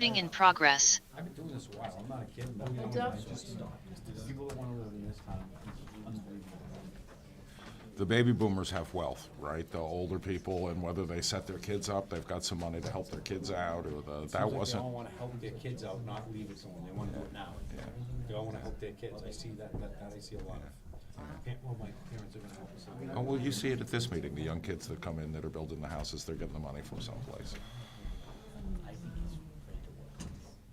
Recording in progress. I've been doing this a while. I'm not a kid. People that want to live in this town, it's unbelievable. The baby boomers have wealth, right? The older people, and whether they set their kids up, they've got some money to help their kids out, or that Seems like wasn't. They all want to help their kids out, not leave it to them. They want to do it now. Yeah. They all want to help their kids. I see that I see a lot of. Well, my parents are going to help us. Oh, well, you see it at this meeting, the young kids that come in that are building the houses, they're getting the money from someplace.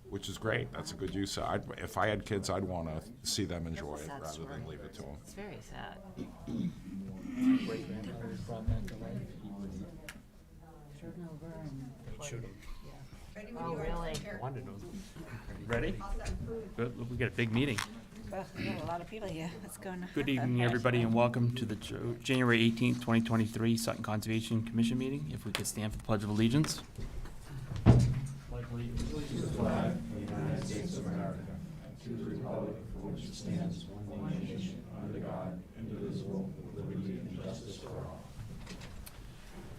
Which is great, that's a good use. If I had kids, I'd want to see them enjoy it Sad rather story. than leave it to them. It's very sad. Great-grandparents brought back to life. Should have. Oh, really? Wanted them. Ready? Good, we got a big meeting. Well, we got a lot of people here. What's going on? Good evening, everybody, and welcome to the January 18th, 2023 Sutton Conservation Commission meeting. If we could stand for the Pledge of Allegiance.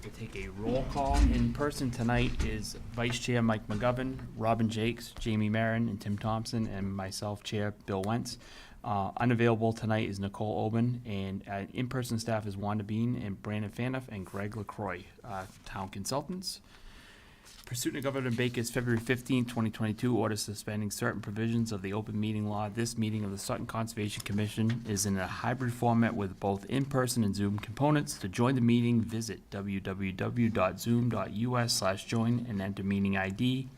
We'll take a roll call. In person tonight is Vice Chair Mike McGovern, Robin Jakes, Jamie Marin, and Tim Thompson, and myself, Chair Bill Wentz. Unavailable tonight is Nicole Oben, and in-person staff is Wanda Bean and Brandon Faniff and Greg LaCroix, town consultants. Pursuant to Governor Baker's February 15, 2022 order suspending certain provisions of the open meeting law, this meeting of the Sutton Conservation Commission is in a hybrid format with both in-person and Zoom components. To join the meeting, visit www.zoom.us/join and enter meeting ID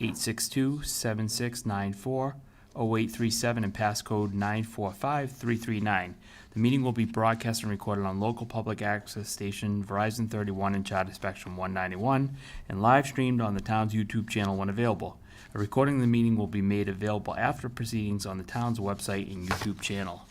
862-7694-0837 and passcode 945339. The meeting will be broadcast and recorded on local public access station Verizon 31 and Charter Spectrum 191 and live streamed on the town's YouTube channel when available. A recording of the meeting will be made available after proceedings on the town's website and YouTube channel.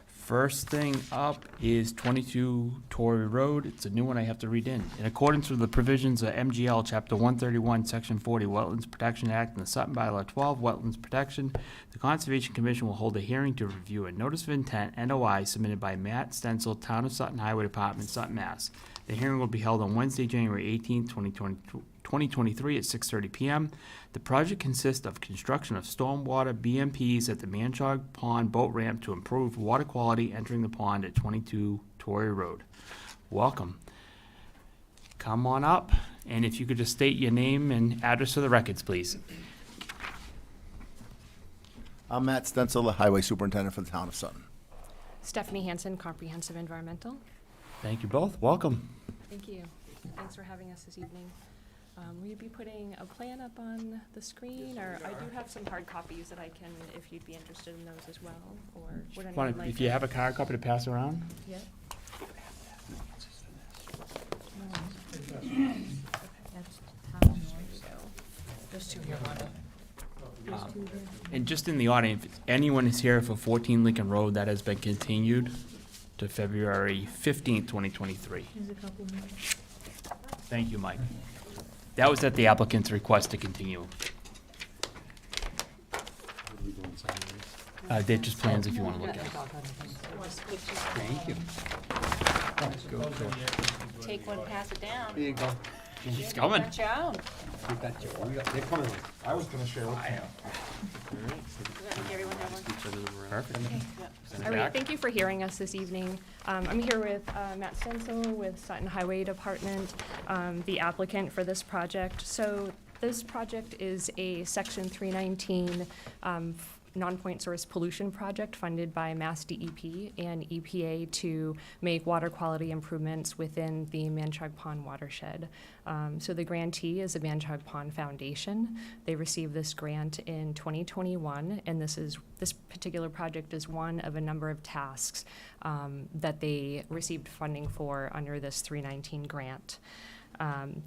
First thing up is 22 Torrey Road. It's a new one I have to read in. In accordance with the provisions of MGL Chapter 131, Section 40, Wetlands Protection Act, and the Sutton Bylaw 12, Wetlands Protection, the Conservation Commission will hold a hearing to review a Notice of Intent, NOI, submitted by Matt Stencil, Town of Sutton Highway Department, Sutton, Mass. The hearing will be held on Wednesday, January 18, 2023 at 6:30 p.m. The project consists of construction of stormwater BMPs at the Manchog Pond boat ramp to improve water quality entering the pond at 22 Torrey Road. Welcome. Come on up, and if you could just state your name and address for the records, please. I'm Matt Stencil, the Highway Superintendent for the Town of Sutton. Stephanie Hansen, Comprehensive Environmental. Thank you both. Welcome. Thank you. Thanks for having us this evening. Will you be putting a plan up on the screen, or I do have some hard copies that I can, if you'd be interested in those as well, or would anyone like? If you have a card copy to pass around. Yeah. There's two here, Wanda. And just in the audience, if anyone is here for 14 Lincoln Road, that has been continued to February 15th, 2023. Thank you, Mike. That was at the applicant's request to continue. They're just plans if you want to look at it. Thank you. Take one, pass it down. Here you go. He's coming. Got your own. They're coming. I was going to share with you. Everyone have one? Perfect. All right, thank you for hearing us this evening. I'm here with Matt Stencil with Sutton Highway Department, the applicant for this project. So this project is a Section 319 non-point source pollution project funded by Mass DEP and EPA to make water quality improvements within the Manchog Pond watershed. So the grantee is the Manchog Pond Foundation. They received this grant in 2021, and this particular project is one of a number of tasks that they received funding for under this 319 grant.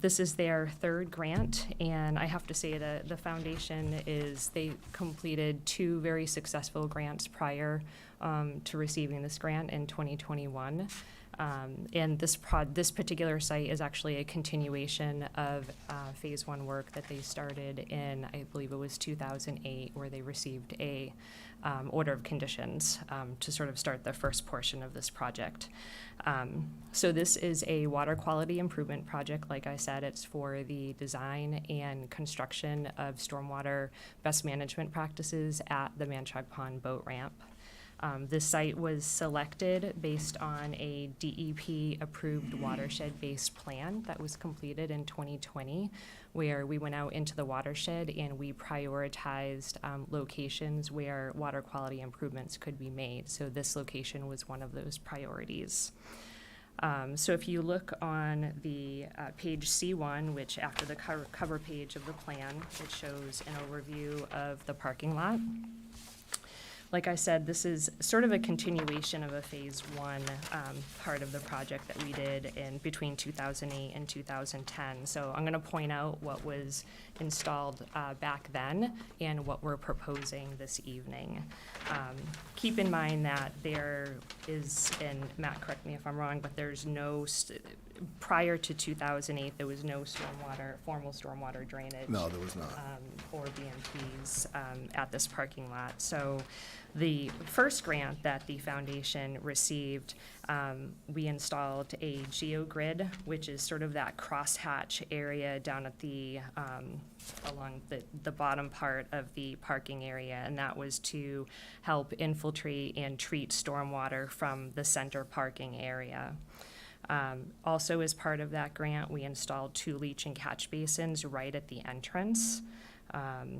This is their third grant, and I have to say that the foundation they completed two very successful grants prior to receiving this grant in 2021. And this particular site is actually a continuation of Phase 1 work that they started in, I believe it was 2008, where they received a order of conditions to sort of start the first portion of this project. So this is a water quality improvement project. Like I said, it's for the design and construction of stormwater best management practices at the Manchog Pond boat ramp. This site was selected based on a DEP-approved watershed-based plan that was completed in 2020, where we went out into the watershed and we prioritized locations where water quality improvements could be made. So this location was one of those priorities. So if you look on the page C1, which after the cover page of the plan, it shows an overview of the parking lot. Like I said, this is sort of a continuation of a Phase 1 part of the project that we did in between 2008 and 2010. So I'm going to point out what was installed back then and what we're proposing this evening. Keep in mind that there is, and Matt, correct me if I'm wrong, but there's no, prior to 2008, there was no formal stormwater drainage. No, there was not. Or BMPs at this parking lot. So the first grant that the foundation received, we installed a geogrid, which is sort of that crosshatch area down at the along the bottom part of the parking area, and that was to help infiltrate and treat stormwater from the center parking area. Also, as part of that grant, we installed 2 leach and catch basins right at the entrance,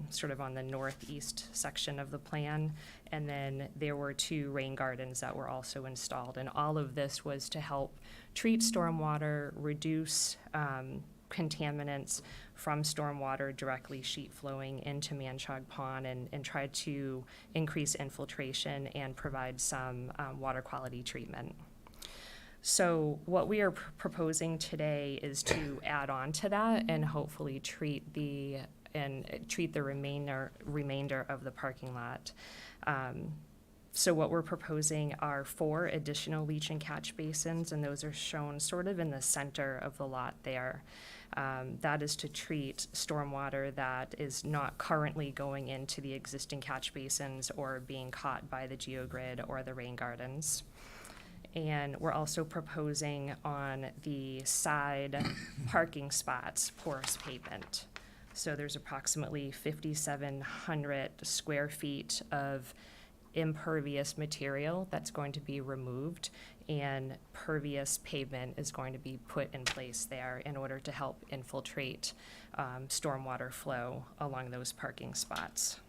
sort of on the northeast section of the plan. And then there were 2 rain gardens that were also installed. And all of this was to help treat stormwater, reduce contaminants from stormwater directly sheet flowing into Manchog Pond, and try to increase infiltration and provide some water quality treatment. So what we are proposing today is to add on to that and hopefully treat the remainder of the parking lot. So what we're proposing are 4 additional leach and catch basins, and those are shown sort of in the center of the lot there. That is to treat stormwater that is not currently going into the existing catch basins or being caught by the geogrid or the rain gardens. And we're also proposing on the side parking spots porous pavement. So there's approximately 5,700 square feet of impervious material that's going to be removed, and pervious pavement is going to be put in place there in order to help infiltrate stormwater flow along those parking spots.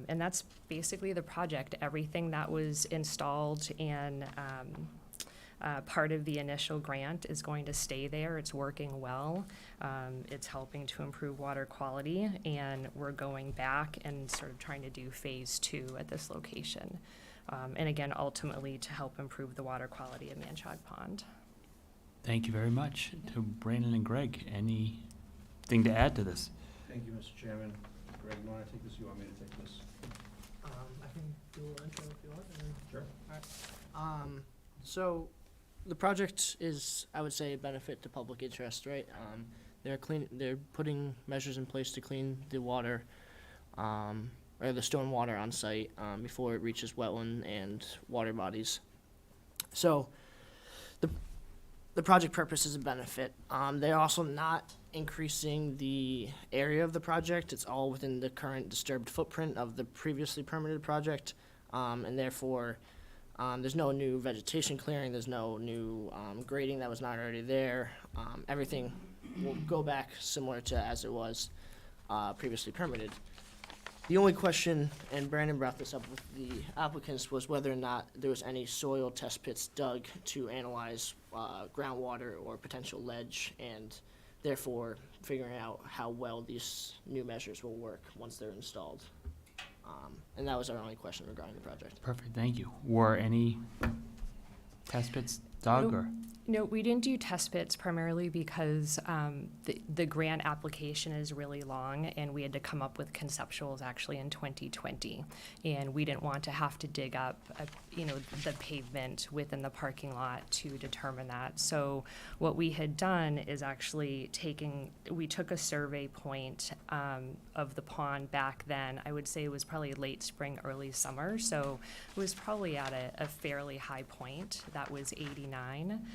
And that's basically the project. Everything that was installed and part of the initial grant is going to stay there. It's working well. It's helping to improve water quality, and we're going back and sort of trying to do Phase 2 at this location. And again, ultimately to help improve the water quality of Manchog Pond. Thank you very much. To Brandon and Greg, anything to add to this? Thank you, Mr. Chairman. Greg, you want to take this, or you want me to take this? I can do a little intro if you want. And then, Sure. all right. So the project is, I would say, a benefit to public interest, right? They're putting measures in place to clean the water, or the storm water on site before it reaches wetland and water bodies. So the project purpose is a benefit. They're also not increasing the area of the project. It's all within the current disturbed footprint of the previously permitted project, and therefore there's no new vegetation clearing, there's no new grading that was not already there. Everything will go back similar to as it was previously permitted. The only question, and Brandon brought this up with the applicants, was whether or not there was any soil test pits dug to analyze groundwater or potential ledge, and therefore figuring out how well these new measures will work once they're installed. And that was our only question regarding the project. Perfect, thank you. Were any test pits dug, or? No, we didn't do test pits primarily because the grant application is really long, and we had to come up with conceptuals actually in 2020. And we didn't want to have to dig up, the pavement within the parking lot to determine that. So what we had done is actually we took a survey point of the pond back then. I would say it was probably late spring, early summer. So it was probably at a fairly high point. That was 89.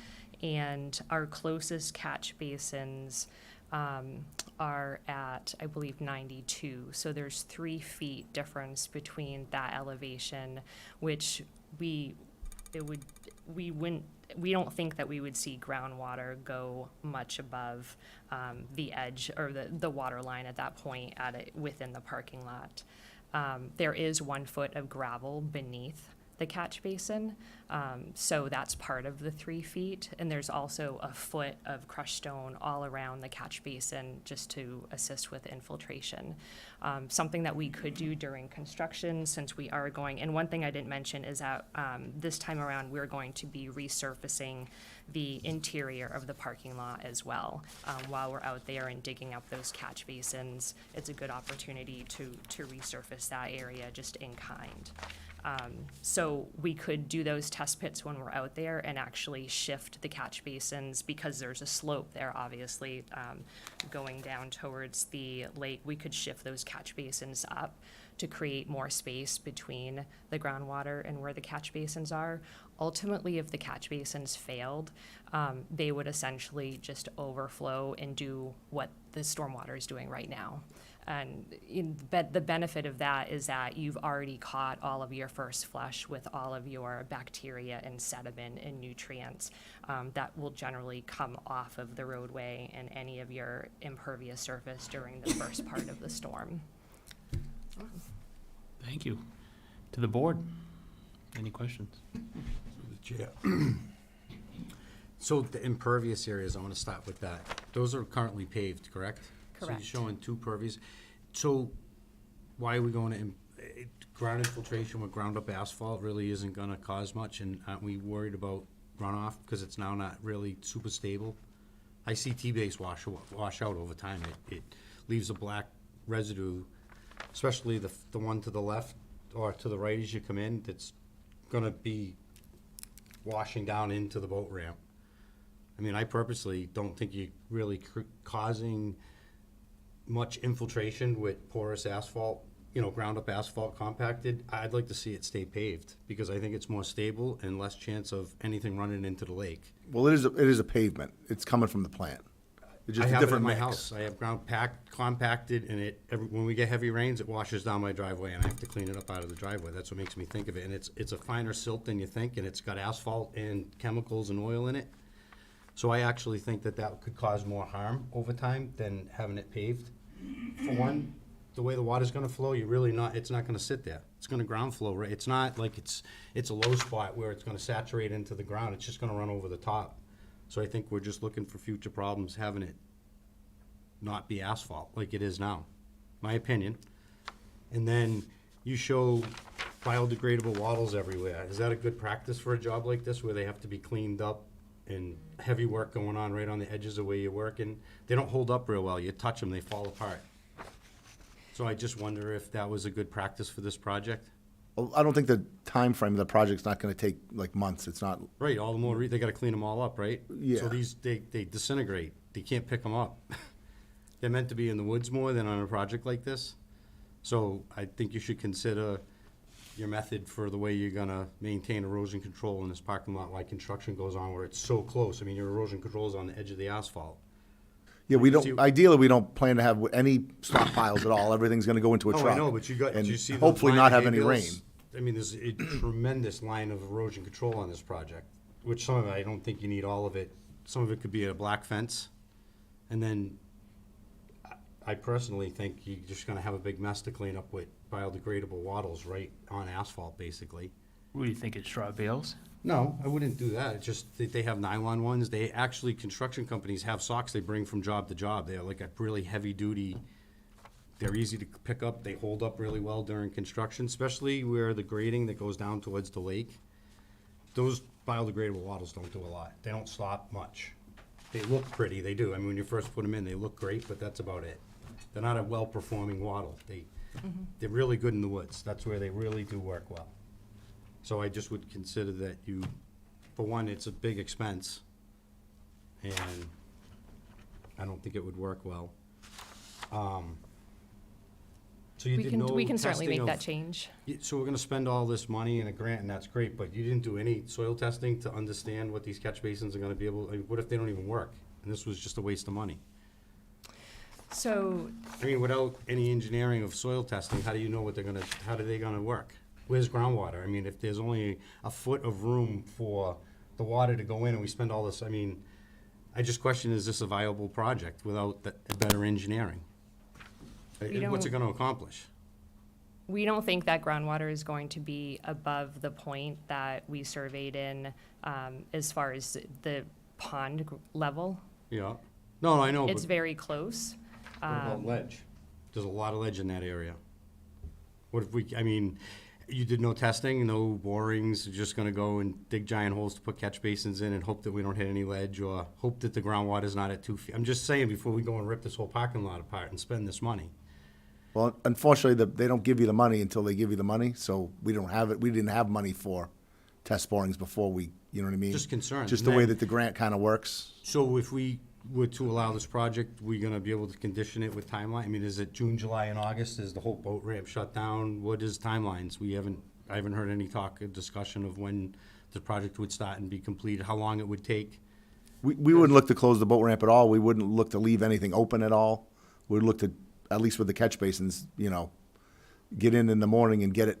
And our closest catch basins are at, I believe, 92. So there's 3 feet difference between that elevation, which we don't think that we would see groundwater go much above the edge or the water line at that point within the parking lot. There is 1 foot of gravel beneath the catch basin, so that's part of the 3 feet. And there's also a foot of crushed stone all around the catch basin just to assist with infiltration. Something that we could do during construction, since we are going, and one thing I didn't mention is that this time around, we're going to be resurfacing the interior of the parking lot as well. While we're out there and digging up those catch basins, it's a good opportunity to resurface that area just in kind. So we could do those test pits when we're out there and actually shift the catch basins, because there's a slope there, obviously, going down towards the lake. We could shift those catch basins up to create more space between the groundwater and where the catch basins are. Ultimately, if the catch basins failed, they would essentially just overflow and do what the stormwater is doing right now. And the benefit of that is that you've already caught all of your first flush with all of your bacteria and sediment and nutrients that will generally come off of the roadway and any of your impervious surface during the first part of the storm. Thank you. To the board, any questions? Chair. So the impervious areas, I want to start with that. Those are currently paved, correct? Correct. So you're showing 2 pervious. So why are we going to, ground infiltration with ground up asphalt really isn't going to cause much, and aren't we worried about runoff because it's now not really super stable? I see T-base wash out over time. It leaves a black residue, especially the one to the left or to the right as you come in, that's going to be washing down into the boat ramp. I mean, I purposely don't think you're really causing much infiltration with porous asphalt, ground up asphalt compacted. I'd like to see it stay paved because I think it's more stable and less chance of anything running into the lake. Well, it is a pavement. It's coming from the plant. It's just I a have it in different my mix. house. I have ground compacted, and when we get heavy rains, it washes down my driveway, and I have to clean it up out of the driveway. That's what makes me think of it. And it's a finer silt than you think, and it's got asphalt and chemicals and oil in it. So I actually think that could cause more harm over time than having it paved. For one, the way the water's gonna flow, it's not gonna sit there. It's gonna ground flow, right? It's not like it's a low spot where it's gonna saturate into the ground. It's just gonna run over the top. So I think we're just looking for future problems, having it not be asphalt like it is now, my opinion. And then you show biodegradable wattles everywhere. Is that a good practice for a job like this where they have to be cleaned up and heavy work going on right on the edges of where you're working? They don't hold up real well. You touch them, they fall apart. So I just wonder if that was a good practice for this project. Well, I don't think the time frame of the project's not going to take like months. It's not. Right, all the more, they gotta clean them all up, right? Yeah. So they disintegrate. They can't pick them up. They're meant to be in the woods more than on a project like this. So I think you should consider your method for the way you're gonna maintain erosion control in this parking lot while construction goes on where it's so close. I mean, your erosion control is on the edge of the asphalt. Yeah, we See- don't. Ideally, we don't plan to have any stockpiles at all. Everything's going to go into a Oh, truck. I know, but and you see the hopefully line not of have hay any rain. bales? I mean, there's a tremendous line of erosion control on this project, which some of it, I don't think you need all of it. Some of it could be a black fence. And then I personally think you're just gonna have a big mess to clean up with biodegradable wattles right on asphalt, basically. What do you think, it's straw bales? No, I wouldn't do that. It's just that they have nylon ones. They actually, construction companies have socks they bring from job to job. They're like a really heavy duty. They're easy to pick up. They hold up really well during construction, especially where the grading that goes down towards the lake. those biodegradable wattles don't do a lot. They don't slop much. They look pretty, they do. I mean, when you first put them in, they look great, but that's about it. They're not a well-performing wattle. They're really good in the woods. That's where they really do work well. So I just would consider that you, for one, it's a big expense, and I don't think it would work well. So you did no We can certainly testing make that of- change. So we're gonna spend all this money in a grant, and that's great, but you didn't do any soil testing to understand what these catch basins are gonna be able, I mean, what if they don't even work? And this was just a waste of money. So I mean, without any engineering of soil testing, how do you know what they're gonna, how are they gonna work? Where's groundwater? I mean, if there's only a foot of room for the water to go in and we spend all this, I mean, I just question, is this a viable project without the better engineering? What's it don't- gonna accomplish? we don't think that groundwater is going to be above the point that we surveyed in, as far as the pond level. Yeah, no, I know, It's but very close. what about ledge? There's a lot of ledge in that area. What if we, I mean, you did no testing, no borings, you're just gonna go and dig giant holes to put catch basins in and hope that we don't hit any ledge, or hope that the groundwater's not at 2 feet? I'm just saying, before we go and rip this whole parking lot apart and spend this money. Well, unfortunately, they don't give you the money until they give you the money, so we don't have it, we didn't have money for test borings before we, you know what I mean? Just concerns. Just And the way then- that the grant kind of works. So if we were to allow this project, we gonna be able to condition it with timeline? I mean, is it June, July, and August? Is the whole boat ramp shut down? What is timelines? I haven't heard any talk or discussion of when the project would start and be completed, how long it would take. We wouldn't look to close the boat ramp at all. We wouldn't look to leave anything open at all. We'd look to, at least with the catch basins, you know, get in the morning and get it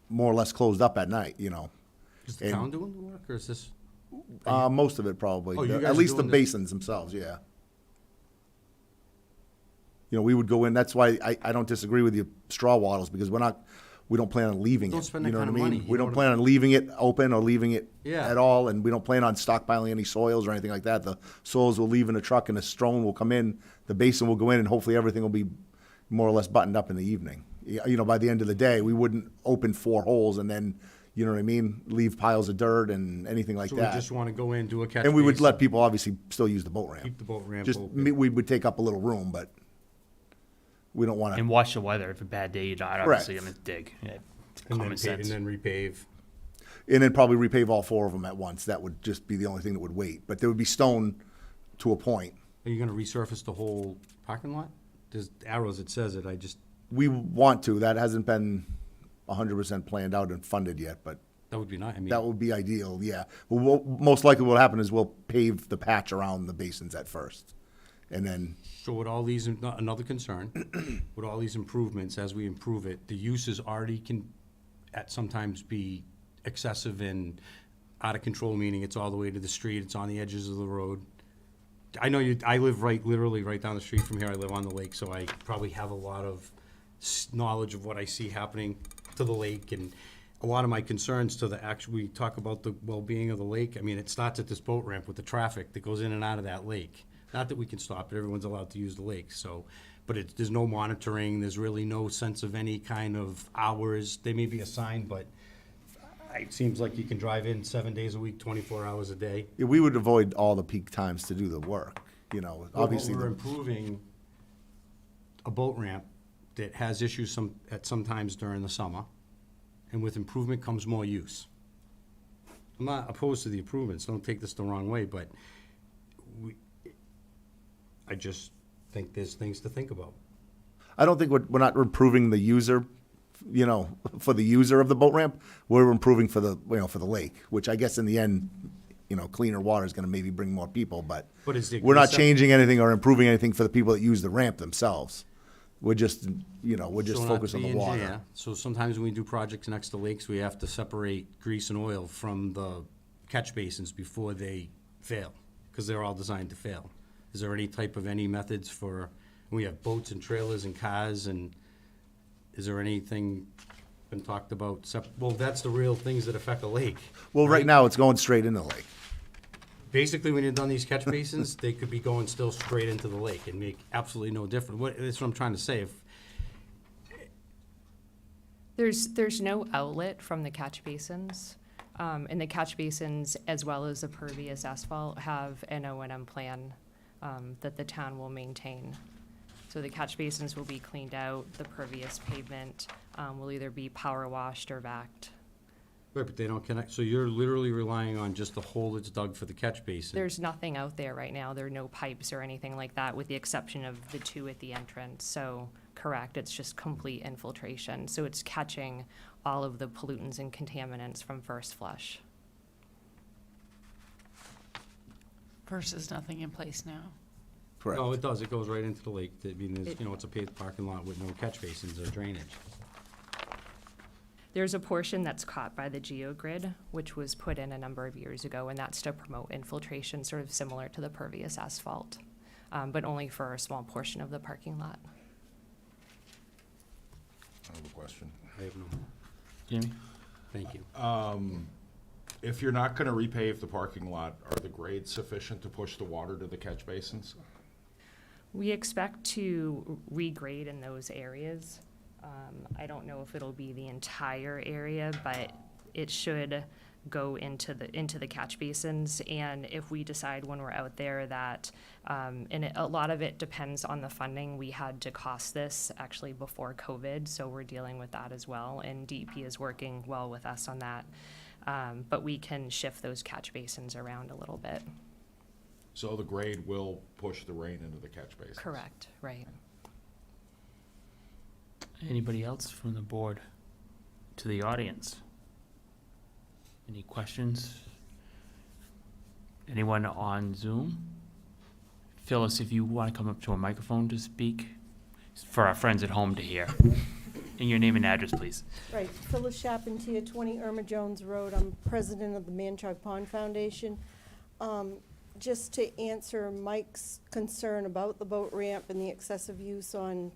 more or less closed up at night, you know. Is the And- town doing the work, or is this? Most of it probably. Oh, you guys At are least the doing this- basins themselves, yeah. You know, we would go in, that's why I don't disagree with you, straw wattles, because we don't plan on leaving it. Don't spend that You know what I kind of mean? money, you We know don't what plan on leaving it open or leaving it Yeah. at all, and we don't plan on stockpiling any soils or anything like that. The soils will leave in the truck and the stone will come in, the basin will go in, and hopefully everything will be more or less buttoned up in the evening. You know, by the end of the day, we wouldn't open 4 holes and then, you know what I mean, leave piles of dirt and anything like So we that. just wanna go in, do a catch And we would basin, let people obviously still use the boat ramp. keep the boat ramp Just, open. we would take up a little room, but we don't want And to, watch the weather. If a bad day, you're not obviously gonna dig. Yeah, it's And common then sense. and then repave. and then probably repave all 4 of them at once. That would just be the only thing that would wait. But there would be stone to a point. Are you gonna resurface the whole parking lot? There's arrows that says it, I just, We want to, that hasn't been 100% planned out and funded yet, but that would be nice, I mean. that would be ideal, yeah. Well, most likely what'll happen is we'll pave the patch around the basins at first. And then, So with all these, another concern, with all these improvements, as we improve it, the uses already can at sometimes be excessive and out of control, meaning it's all the way to the street, it's on the edges of the road. I know I live literally right down the street from here, I live on the lake, so I probably have a lot of knowledge of what I see happening to the lake, and a lot of my concerns to we talk about the well-being of the lake. I mean, it starts at this boat ramp with the traffic that goes in and out of that lake. Not that we can stop it, everyone's allowed to use the lake, so, but there's no monitoring, there's really no sense of any kind of hours. There may be a sign, but it seems like you can drive in 7 days a week, 24 hours a day. yeah, we would avoid all the peak times to do the work, you know, obviously. We're improving a boat ramp that has issues at some times during the summer, and with improvement comes more use. I'm not opposed to the improvements, don't take this the wrong way, but I just think there's things to think about. I don't think we're not improving the user, you know, for the user of the boat ramp. We're improving for the, you know, for the lake, which I guess in the end, you know, cleaner water is gonna maybe bring more people, but But is the we're not concept- changing anything or improving anything for the people that use the ramp themselves. We're just, you know, we're just So not focused on the the water. engineer. So sometimes when we do projects next to lakes, we have to separate grease and oil from the catch basins before they fail, because they're all designed to fail. Is there any type of any methods for, we have boats and trailers and cars, and is there anything been talked about? Well, that's the real things that affect a lake. Well, right now, it's going straight into the lake. Basically, when you've done these catch basins, they could be going still straight into the lake and make absolutely no difference. That's what I'm trying to say. If There's no outlet from the catch basins. And the catch basins, as well as the pervious asphalt, have an O&M plan that the town will maintain. So the catch basins will be cleaned out, the pervious pavement will either be power washed or vacked. Right, but they don't connect, so you're literally relying on just the hole that's dug for the catch basin? There's nothing out there right now. There are no pipes or anything like that, with the exception of the two at the entrance. So, correct, it's just complete infiltration. So it's catching all of the pollutants and contaminants from first flush. Versus nothing in place now. Correct. No, it does, it goes right into the lake. I mean, there's, it's a paved parking lot with no catch basins or drainage. There's a portion that's caught by the geogrid, which was put in a number of years ago, and that's to promote infiltration, sort of similar to the pervious asphalt, but only for a small portion of the parking lot. I have a question. I have no more. Jamie? Thank you. If you're not gonna repave the parking lot, are the grades sufficient to push the water to the catch basins? We expect to regrade in those areas. I don't know if it'll be the entire area, but it should go into the catch basins. And if we decide when we're out there that, a lot of it depends on the funding. We had to cost this actually before COVID, so we're dealing with that as well. And DEP is working well with us on that. But we can shift those catch basins around a little bit. So the grade will push the rain into the catch basins? Correct, right. Anybody else from the board to the audience? Any questions? Anyone on Zoom? Phyllis, if you want to come up to a microphone to speak, for our friends at home to hear. And your name and address, please. Right, Phyllis Charpentier, 20 Irma Jones Road. I'm president of the Manchog Pond Foundation. Just to answer Mike's concern about the boat ramp and the excessive use on,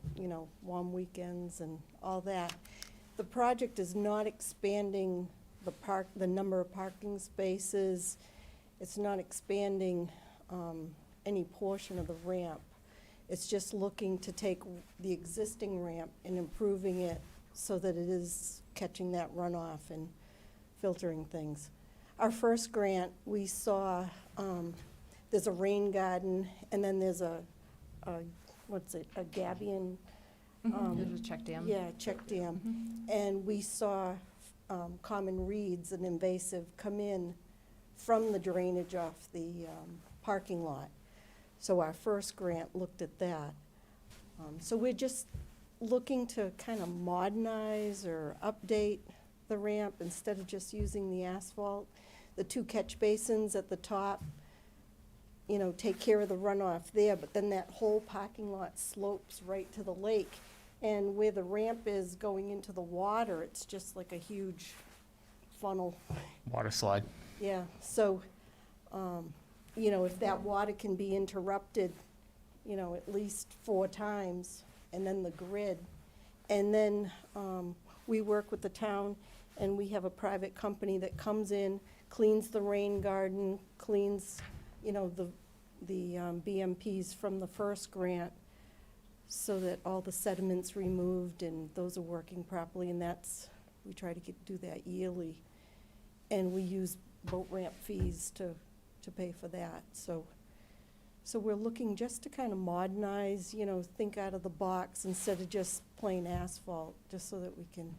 warm weekends and all that, the project is not expanding the number of parking spaces. It's not expanding any portion of the ramp. It's just looking to take the existing ramp and improving it so that it is catching that runoff and filtering things. Our first grant, we saw, there's a rain garden, and then there's a gabion. There's a check dam. Yeah, check dam. And we saw common reeds, an invasive, come in from the drainage off the parking lot. So our first grant looked at that. So we're just looking to kind of modernize or update the ramp instead of just using the asphalt. The two catch basins at the top, take care of the runoff there, but then that whole parking lot slopes right to the lake. And where the ramp is going into the water, it's just like a huge funnel. Water slide. Yeah, so, if that water can be interrupted, at least 4 times, and then the grid. And then we work with the town, and we have a private company that comes in, cleans the rain garden, cleans, the BMPs from the first grant, so that all the sediments removed and those are working properly, and we try to do that yearly. And we use boat ramp fees to pay for that. So we're looking just to kind of modernize, think out of the box instead of just plain asphalt, just so that we can,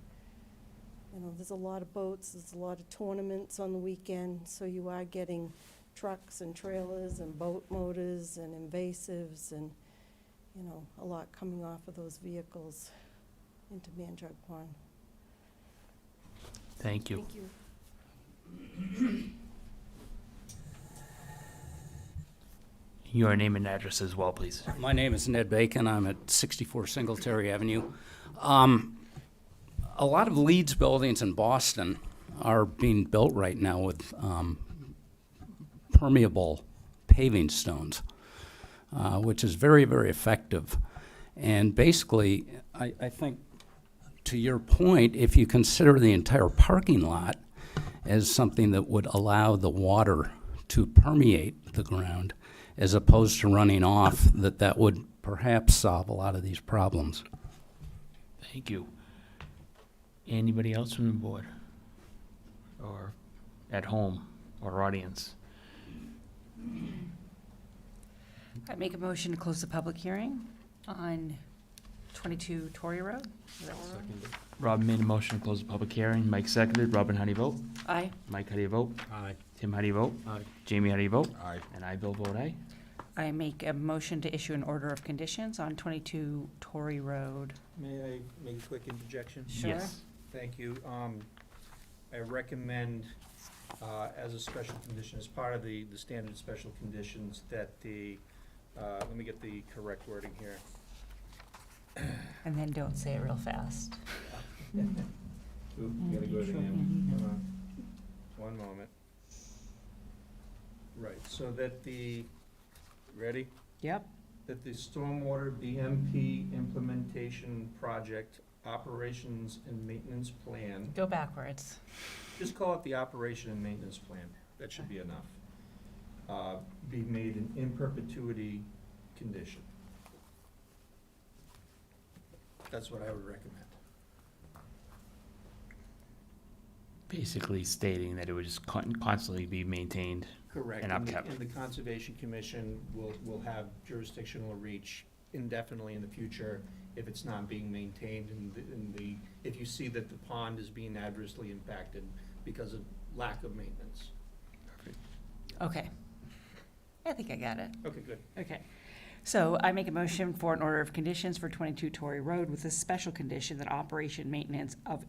there's a lot of boats, there's a lot of tournaments on the weekend, so you are getting trucks and trailers and boat motors and invasives and, a lot coming off of those vehicles into Manjog Pond. Thank you. Thank you. Your name and address as well, please. My name is Ned Bacon. I'm at 64 Singletary Avenue. A lot of Leeds buildings in Boston are being built right now with permeable paving stones, which is very, very effective. And basically, I think, to your point, if you consider the entire parking lot as something that would allow the water to permeate the ground, as opposed to running off, that would perhaps solve a lot of these problems. Thank you. Anybody else from the board? Or at home or audience. I make a motion to close the public hearing on 22 Torrey Road. Is that where we're at? Robin made a motion to close the public hearing. Mike seconded. Robin, how do you vote? Aye. Mike, how do you vote? Aye. Tim, how do you vote? Aye. Jamie, how do you vote? Aye. And I, Bill, vote aye. I make a motion to issue an order of conditions on 22 Torrey Road. May I make a quick interjection? Sure. Yes. Thank you. I recommend, as a special condition, as part of the standard special conditions, that let me get the correct wording here. And then don't say it real fast. Oop, gotta go to the end. Hold on. One moment. Right, so that ready? Yep. That the stormwater BMP implementation project operations and maintenance plan, Go backwards. just call it the operation and maintenance plan, that should be enough, be made an in perpetuity condition. That's what I would recommend. Basically stating that it would just constantly be maintained. Correct. And upkept. And the Conservation Commission will have jurisdictional reach indefinitely in the future if it's not being maintained if you see that the pond is being adversely impacted because of lack of maintenance. Okay. I think I got it. Okay, good. Okay. So I make a motion for an order of conditions for 22 Torrey Road with a special condition that operation maintenance of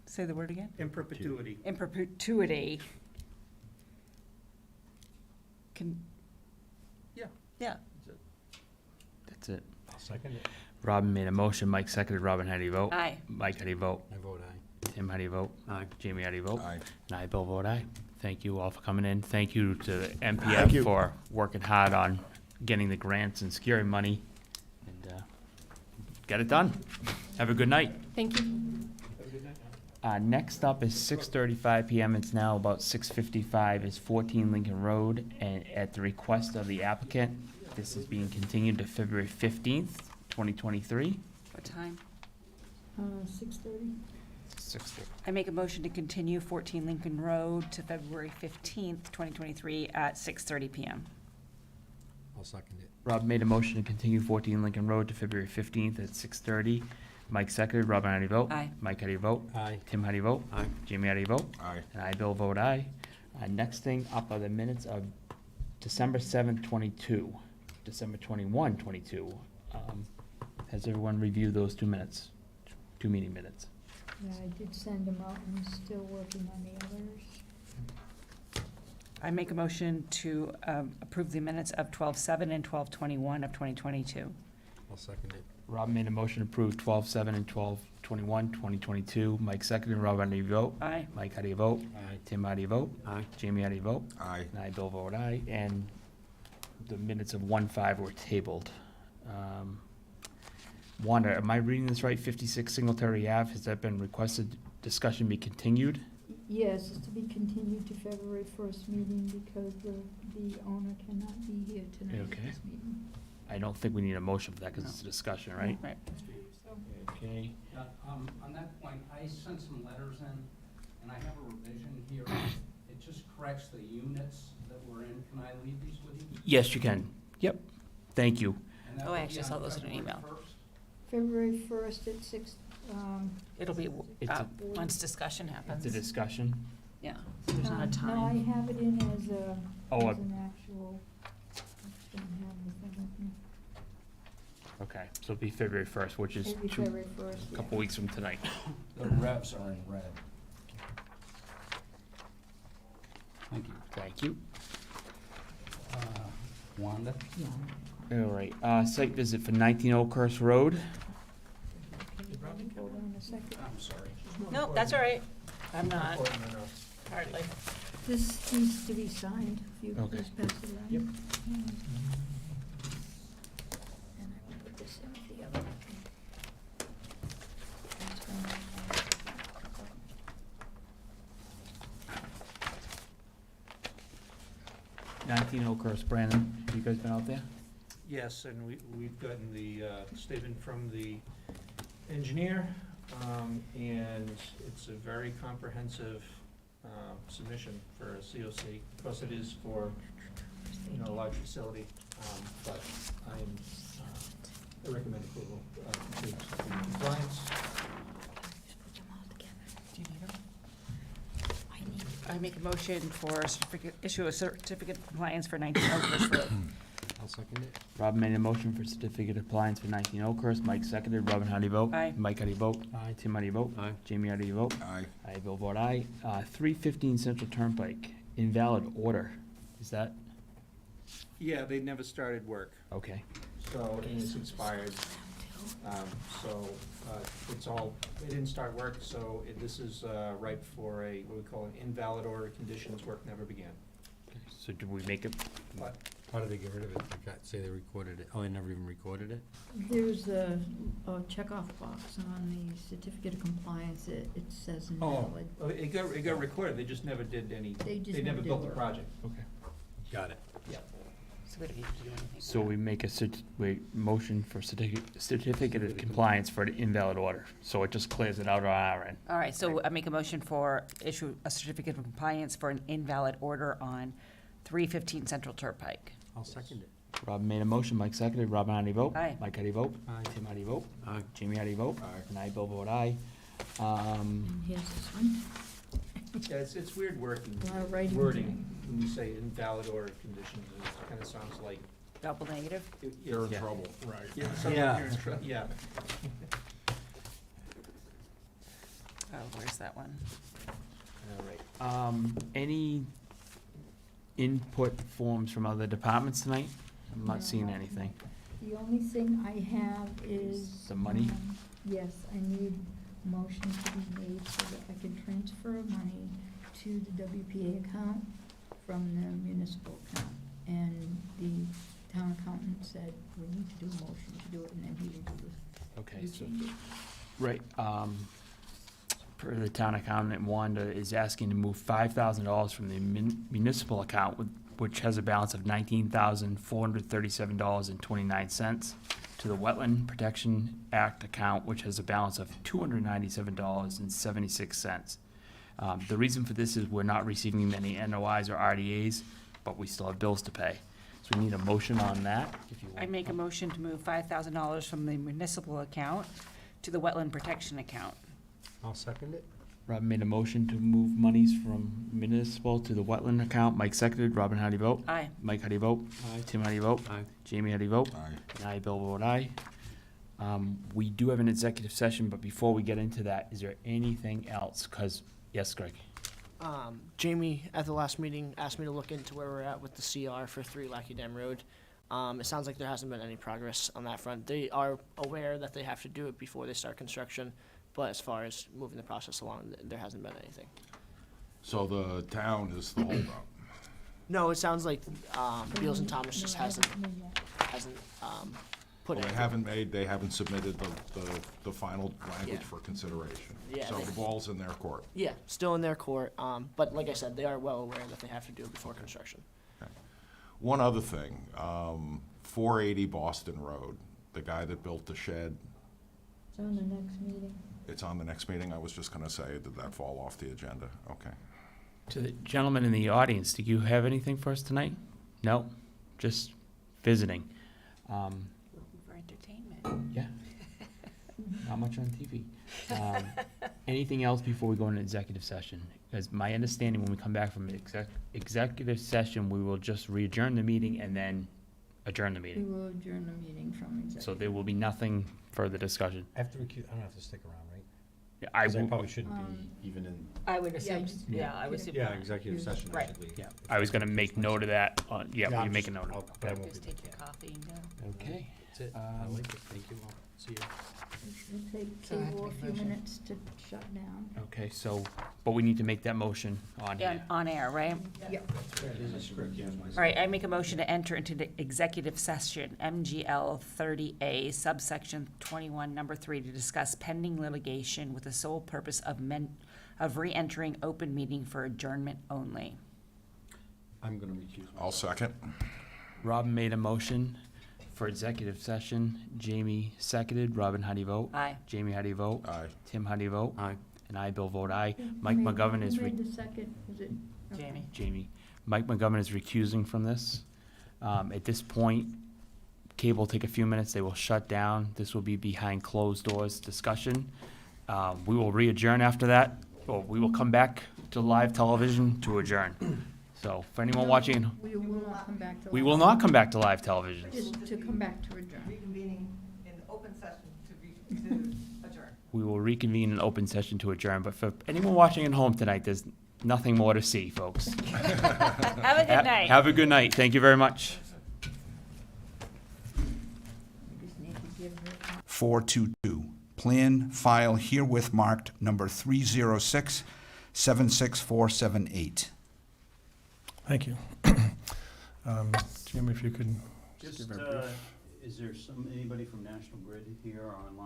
say the word again? In perpetuity. In perpetuity. Yeah. Yeah. That's it. I'll second it. Robin made a motion. Mike seconded. Robin, how do you vote? Aye. Mike, how do you vote? I vote aye. Tim, how do you vote? Aye. Jamie, how do you vote? Aye. And I, Bill, vote aye. Thank you all for coming in. Thank you to the Thank MPF you. for working hard on getting the grants and securing money. And get it done. Have a good night. Thank you. Have a good night. Next up is 6:35 PM. It's now about 6:55. Is 14 Lincoln Road, and at the request of the applicant, this is being continued to February 15th, 2023. What time? 6:30. 6:30. I make a motion to continue 14 Lincoln Road to February 15th, 2023 at 6:30 PM. I'll second it. Rob made a motion to continue 14 Lincoln Road to February 15th at 6:30. Mike seconded. Robin, how do you vote? Aye. Mike, how do you vote? Aye. Tim, how do you vote? Aye. Jamie, how do you vote? Aye. And I, Bill, vote aye. Next thing up are the minutes of December 7th, 22, December 21, 22. Has everyone reviewed those 2 minutes, 2 meeting minutes? Yeah, I did send them out, and I'm still working on the others. I make a motion to approve the minutes of 12/7 and 12/21 of 2022. I'll second it. Rob made a motion to approve 12/7 and 12/21, 2022. Mike seconded. Rob, how do you vote? Aye. Mike, how do you vote? Aye. Tim, how do you vote? Aye. Jamie, how do you vote? Aye. And I, Bill, vote aye. And the minutes of 1/5 were tabled. Wanda, am I reading this right? 56 Singletary Ave, has that been requested discussion be continued? Yes, it's to be continued to February 1st meeting because the owner cannot be here tonight at Okay. this meeting. I don't think we need a motion for that because it's a discussion, right? Right. Okay. On that point, I sent some letters in, and I have a revision here. It just corrects the units that we're in. Can I leave these with you? Yes, you can. Yep. Thank you. And that Oh, I will be actually on saw those in an February email. 1st. February 1st at 6, It'll be, It's a- once discussion happens. It's a discussion. Yeah, so there's not a No, I time. have it in as Oh, as an actual, I just don't have the thing with me. Okay, so it'll be February 1st, which is Maybe February 1st, a yeah. couple weeks from tonight. The reps are in red. Thank you. Thank you. Wanda? All right, site visit for 19 Oakhurst Road. Hold on a second. I'm sorry. Nope, that's all right. I'm not, hardly. This needs to be signed, if you Okay. please pass it around. Yep. And I will put this in with the other. That's one. 19 Oakhurst, Brandon, have you guys been out there? Yes, and we've gotten the statement from the engineer, and it's a very comprehensive submission for a COC. Of course, it is for, a large facility, but I recommend approval to compliance. Do you need them? I make a motion for issue a certificate of compliance for 19 Oakhurst Road. I'll second it. Robin made a motion for certificate of compliance for 19 Oakhurst. Mike seconded. Robin, how do you vote? Aye. Mike, how do you vote? Aye. Tim, how do you vote? Aye. Jamie, how do you vote? Aye. I will vote aye. 315 Central Turnpike, invalid order. Is that, Yeah, they never started work, okay. so, and it's expired. It's all, they didn't start work, so this is ripe for what we call an invalid order of conditions, work never began. So do we make it, But How did they get rid of it? They say they recorded it. Oh, they never even recorded it? There's a checkoff box on the certificate of compliance, it says invalid. it got recorded, they just never did any, They just they never never did built the work. project. okay. Got it. So we don't need to do anything. So we make a motion for certificate of compliance for the invalid order. So it just clears it out on our end. All right, so I make a motion for issue a certificate of compliance for an invalid order on 315 Central Turnpike. I'll second it. Robin made a motion, Mike seconded. Robin, how do you vote? Aye. Mike, how do you vote? Aye. Tim, how do you vote? Aye. Jamie, how do you vote? Aye. And I, Bill, vote aye. And here's this one. Yeah, it's weird working, A lot of writing. wording, when you say invalid order of conditions, it kinda sounds like. Double negative? You're in Yeah. trouble. Right. Yeah, something Yeah. you're in yeah. Oh, where's that one? All right. Any input forms from other departments tonight? I'm not seeing anything. The only thing I have is. Some money? Yes, I need motion to be made so that I can transfer money to the WPA account from the municipal account. And the town accountant said, we need to do a motion to do it, and then he will do this. Okay, so, right, per the town accountant, Wanda is asking to move $5,000 from the municipal account, which has a balance of $19,437.29, to the Wetland Protection Act account, which has a balance of $297.76. The reason for this is we're not receiving many NOIs or RDAs, but we still have bills to pay. So we need a motion on that, if you want. I make a motion to move $5,000 from the municipal account to the wetland protection account. I'll second it. Robin made a motion to move monies from municipal to the wetland account. Mike seconded. Robin, how do you vote? Aye. Mike, how do you vote? Aye. Tim, how do you vote? Aye. Jamie, how do you vote? Aye. And I, Bill, vote aye. We do have an executive session, but before we get into that, is there anything else? Because, yes, Greg? Jamie, at the last meeting, asked me to look into where we're at with the CR for 3 Lackey Dam Road. It sounds like there hasn't been any progress on that front. They are aware that they have to do it before they start construction, but as far as moving the process along, there hasn't been anything. So the town is the holdup. No, it sounds like Beals and Thomas just hasn't put Well, it. they haven't submitted the final language Yeah. for consideration. Yeah, So they- the ball's in their court. Yeah, still in their court, but like I said, they are well aware that they have to do it before construction. One other thing, 480 Boston Road, the guy that built the shed, It's on the next meeting. it's on the next meeting. I was just gonna say, did that fall off the agenda? Okay. To the gentleman in the audience, do you have anything for us tonight? No? Just visiting? Looking for entertainment. Yeah. Not much on TV. Anything else before we go into executive session? Because my understanding, when we come back from executive session, we will just re-adjourn the meeting and then adjourn the We meeting. will adjourn the meeting from executive. So there will be nothing further discussion. I have to recuse, I don't have to stick around, right? Yeah, I 'Cause I will, probably shouldn't Um, be even in, I would assume- yeah, I would assume. yeah, executive session, I Right. should leave. yeah, I was gonna make note of that, yeah, I'm you make a just- note of I'll- it. But I won't Just be. take your coffee and go. Okay. That's it. I like it. Thank you all. See you. We'll take So I have to table a make few motion. minutes to shut down. Okay, so, but we need to make that motion on Yeah, here. on air, right? There's a script, yeah. All right, I make a motion to enter into the executive session, MGL 30A, subsection 21, number 3, to discuss pending litigation with the sole purpose of re-entering open meeting for adjournment only. I'm gonna recuse myself. I'll second. Robin made a motion for executive session. Jamie seconded. Robin, how do you vote? Aye. Jamie, how do you vote? Aye. Tim, how do you vote? Aye. And I, Bill, vote aye. Mike McGovern is, Who made the second? Was it? okay. Jamie. Jamie, Mike McGovern is recusing from this. At this point, cable will take a few minutes, they will shut down. This will be behind closed doors discussion. We will re-adjourn after that, or we will come back to live television to adjourn. So for anyone watching, We will not come back to. we will not come back to live television. Just to come back to adjourn. Reconvening in open session to adjourn. We will reconvene in open session to adjourn, but for anyone watching at home tonight, there's nothing more to see, folks. Have a good night. Have a good night. Thank you very much. We just need to give her. 422. Plan file herewith marked number 306-76478. Thank you. Jim, if you could Just, give her a brief. is there anybody from National Grid here or online?